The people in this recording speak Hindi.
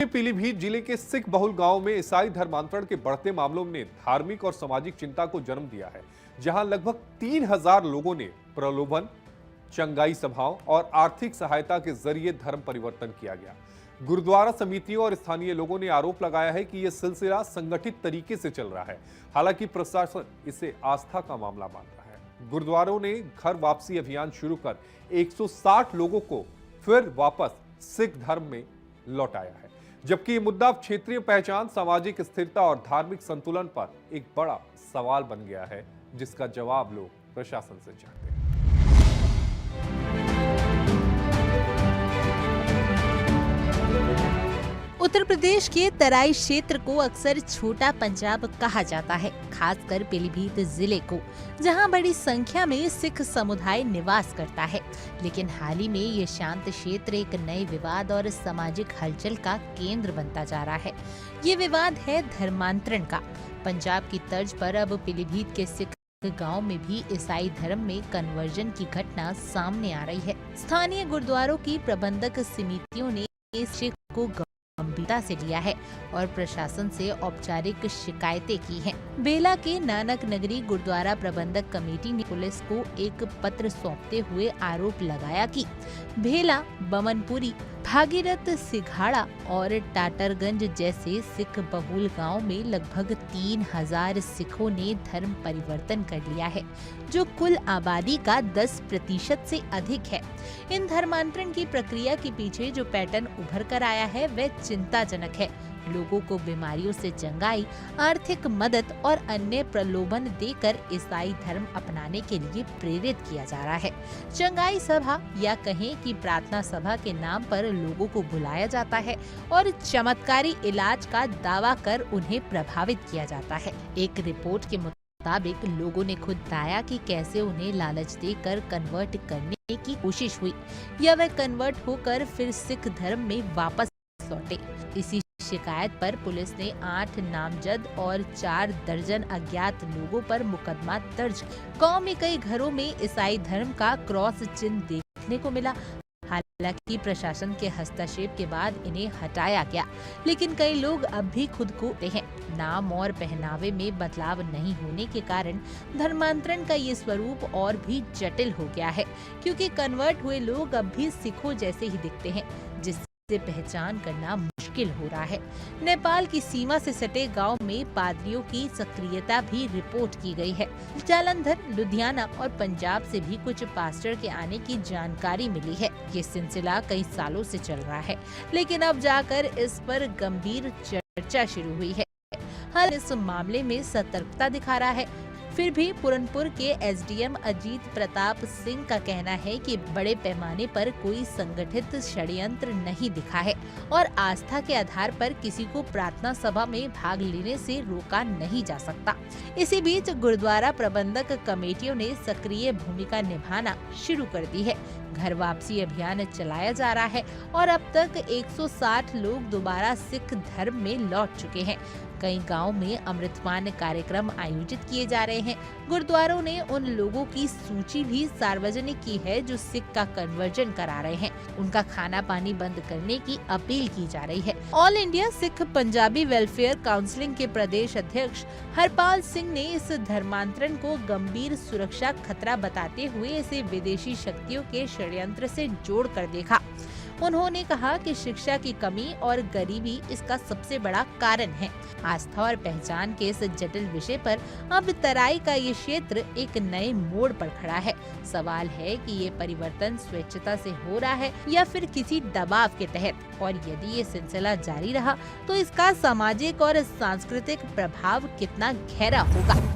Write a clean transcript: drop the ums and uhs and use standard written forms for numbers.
पीलीभीत जिले के सिख बहुल गांव में ईसाई धर्मांतरण के बढ़ते मामलों ने धार्मिक और सामाजिक चिंता को जन्म दिया है, जहां लगभग 3000 लोगों ने प्रलोभन, चंगाई सभाओं और आर्थिक सहायता के जरिए धर्म परिवर्तन किया गया। गुरुद्वारा समितियों और स्थानीय लोगों ने आरोप लगाया है कि यह सिलसिला संगठित तरीके से चल रहा है। हालांकि प्रशासन इसे आस्था का मामला मान रहा है। गुरुद्वारों ने घर वापसी अभियान शुरू कर 160 लोगों को फिर वापस सिख धर्म में लौटाया है, जबकि ये मुद्दा क्षेत्रीय पहचान, सामाजिक स्थिरता और धार्मिक संतुलन पर एक बड़ा सवाल बन गया है, जिसका जवाब लोग प्रशासन से चाहते हैं। उत्तर प्रदेश के तराई क्षेत्र को अक्सर छोटा पंजाब कहा जाता है, खासकर पीलीभीत जिले को, जहां बड़ी संख्या में सिख समुदाय निवास करता है। लेकिन हाल ही में ये शांत क्षेत्र एक नए विवाद और सामाजिक हलचल का केंद्र बनता जा रहा है। ये विवाद है धर्मांतरण का। पंजाब की तर्ज पर अब पीलीभीत के सिख गांव में भी ईसाई धर्म में कन्वर्जन की घटना सामने आ रही है। स्थानीय गुरुद्वारों की प्रबंधक समितियों ने इस सिख को गंभीरता से लिया है और प्रशासन से औपचारिक शिकायतें की हैं। बेला के नानक नगरी गुरुद्वारा प्रबंधक कमेटी ने पुलिस को एक पत्र सौंपते हुए आरोप लगाया कि भेला, बमनपुरी, भागीरथ, सिघाड़ा और टाटरगंज जैसे सिख बहुल गांव में लगभग 3000 सिखों ने धर्म परिवर्तन कर लिया है, जो कुल आबादी का 10% से अधिक है। इन धर्मांतरण की प्रक्रिया के पीछे जो पैटर्न उभर कर आया है वह चिंताजनक है। लोगों को बीमारियों से चंगाई, आर्थिक मदद और अन्य प्रलोभन देकर ईसाई धर्म अपनाने के लिए प्रेरित किया जा रहा है। चंगाई सभा या कहें कि प्रार्थना सभा के नाम पर लोगों को बुलाया जाता है और चमत्कारी इलाज का दावा कर उन्हें प्रभावित किया जाता है। एक रिपोर्ट के मुताबिक लोगों ने खुद बताया कि कैसे उन्हें लालच देकर कन्वर्ट करने की कोशिश हुई या वह कन्वर्ट होकर फिर सिख धर्म में वापस लौटे। इसी शिकायत पर पुलिस ने 8 नामजद और 4 दर्जन अज्ञात लोगों पर मुकदमा दर्ज। गांव में कई घरों में ईसाई धर्म का क्रॉस चिन्ह देखने को मिला। हालांकि प्रशासन के हस्तक्षेप के बाद इन्हें हटाया गया, लेकिन कई लोग अब भी खुद को हैं। नाम और पहनावे में बदलाव नहीं होने के कारण धर्मांतरण का ये स्वरूप और भी जटिल हो गया है, क्योंकि कन्वर्ट हुए लोग अब भी सिखों जैसे ही दिखते हैं, जिससे पहचान करना मुश्किल हो रहा है। नेपाल की सीमा से सटे गांव में पादरियों की सक्रियता भी रिपोर्ट की गई है। जालंधर, लुधियाना और पंजाब से भी कुछ पास्टर के आने की जानकारी मिली है। ये सिलसिला कई सालों से चल रहा है, लेकिन अब जाकर इस पर गंभीर चर्चा शुरू हुई है। हाल इस मामले में सतर्कता दिखा रहा है। फिर भी पूरनपुर के एसडीएम अजीत प्रताप सिंह का कहना है कि बड़े पैमाने पर कोई संगठित षड्यंत्र नहीं दिखा है और आस्था के आधार पर किसी को प्रार्थना सभा में भाग लेने से रोका नहीं जा सकता। इसी बीच गुरुद्वारा प्रबंधक कमेटियों ने सक्रिय भूमिका निभाना शुरू कर दी है। घर वापसी अभियान चलाया जा रहा है और अब तक 160 लोग दोबारा सिख धर्म में लौट चुके हैं। कई गांव में अमृतपान कार्यक्रम आयोजित किए जा रहे हैं। गुरुद्वारों ने उन लोगों की सूची भी सार्वजनिक की है जो सिख का कन्वर्जन करा रहे हैं। उनका खाना पानी बंद करने की अपील की जा रही है। All India Sikh Punjabi welfare counselling के प्रदेश अध्यक्ष हरपाल सिंह ने इस धर्मांतरण को गंभीर सुरक्षा खतरा बताते हुए इसे विदेशी शक्तियों के षड्यंत्र से जोड़ कर देखा। उन्होंने कहा कि शिक्षा की कमी और गरीबी इसका सबसे बड़ा कारण है। आस्था और पहचान के इस जटिल विषय पर अब तराई का ये क्षेत्र एक नए मोड़ पर खड़ा है। सवाल है कि ये परिवर्तन स्वेच्छता से हो रहा है या फिर किसी दबाव के तहत, और यदि ये सिलसिला जारी रहा तो इसका सामाजिक और सांस्कृतिक प्रभाव कितना गहरा होगा।